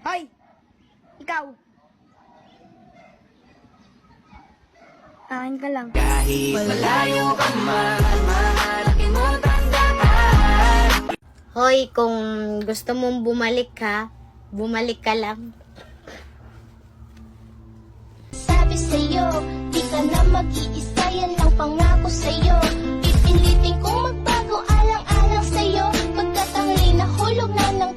Hoy! Ikaw! Kain ka lang. Kahit malayo ka man, mahalaking mo tandaan. Hoy, kung gusto mong bumalik ka, bumalik ka lang. Sabi sa'yo, di ka na mag-iisa, yan lang pangako sa'yo. Pipilitin kong magbago, alang-alang sa'yo. Pagkat ang nahulog na ng